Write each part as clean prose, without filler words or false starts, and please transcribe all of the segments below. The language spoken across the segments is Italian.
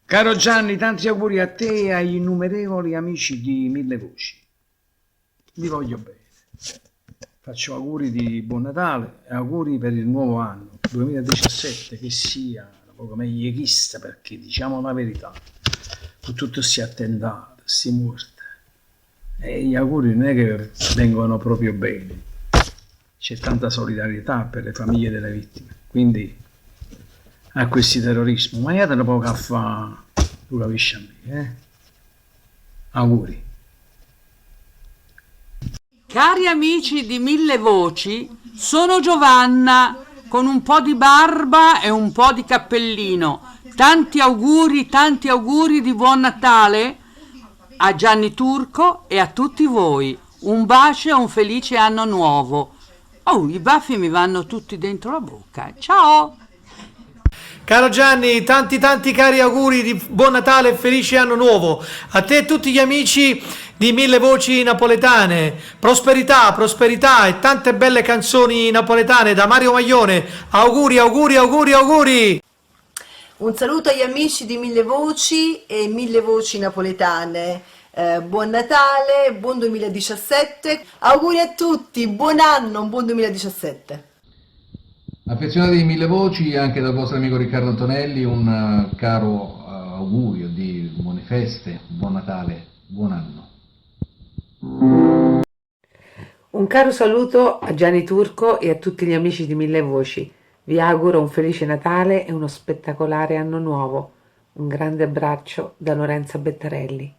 Caro Gianni, tanti auguri a te e agli innumerevoli amici di Mille Voci. Vi voglio bene. Faccio auguri di buon Natale e auguri per il nuovo anno 2017, che sia un poco meglio chista, perché diciamo la verità, con tutti questi attentati, questi morti, e gli auguri non è che vengono proprio bene. C'è tanta solidarietà per le famiglie delle vittime, quindi a questi terrorismo, ma io te ne poco a fare, tu capisci a me, Auguri. Cari amici di Mille Voci, sono Giovanna con un po' di barba e un po' di cappellino. Tanti auguri di buon Natale a Gianni Turco e a tutti voi. Un bacio e un felice anno nuovo. Oh, i baffi mi vanno tutti dentro la bocca. Ciao! Caro Gianni, tanti cari auguri di buon Natale e felice anno nuovo a te e tutti gli amici di Mille Voci napoletane. Prosperità e tante belle canzoni napoletane da Mario Maglione. Auguri. Un saluto agli amici di Mille Voci e Mille Voci napoletane. Buon Natale, buon 2017. Auguri a tutti, buon anno, buon 2017. Affezionati di Mille Voci, anche dal vostro amico Riccardo Antonelli, un caro augurio di buone feste, buon Natale, buon anno. Un caro saluto a Gianni Turco e a tutti gli amici di Mille Voci. Vi auguro un felice Natale e uno spettacolare anno nuovo. Un grande abbraccio da Lorenza Bettarelli.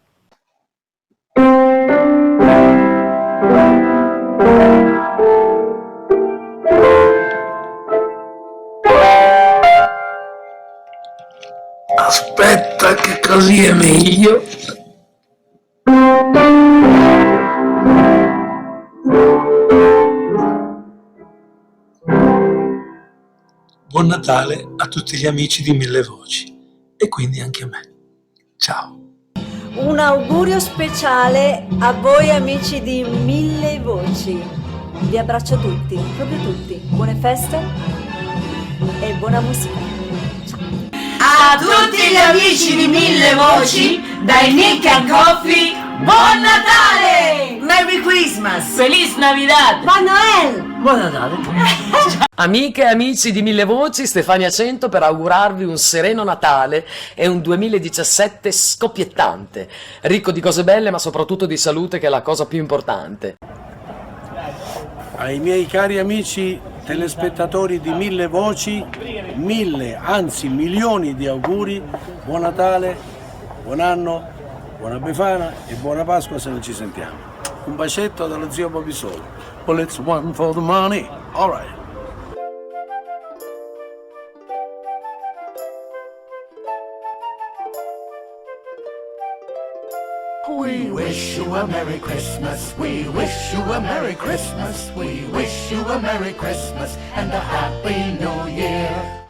Aspetta che così è meglio. Buon Natale a tutti gli amici di Mille Voci e quindi anche a me. Ciao. Un augurio speciale a voi amici di Mille Voci. Vi abbraccio tutti, proprio tutti. Buone feste e buona musica. A tutti gli amici di Mille Voci, dai Nick and Coffee, buon Natale! Merry Christmas! Feliz Navidad! Buon Noel! Buon Natale! Amiche e amici di Mille Voci, Stefania Cento per augurarvi un sereno Natale e un 2017 scoppiettante, ricco di cose belle ma soprattutto di salute, che è la cosa più importante. Ai miei cari amici telespettatori di Mille Voci, anzi milioni di auguri, buon Natale, buon anno, buona Befana e buona Pasqua se non ci sentiamo. Un bacetto dallo zio Bobisolo. Well, it's one for the money. All right. We wish you a Merry Christmas, we wish you a Merry Christmas, we wish you a Merry Christmas and a Happy New Year.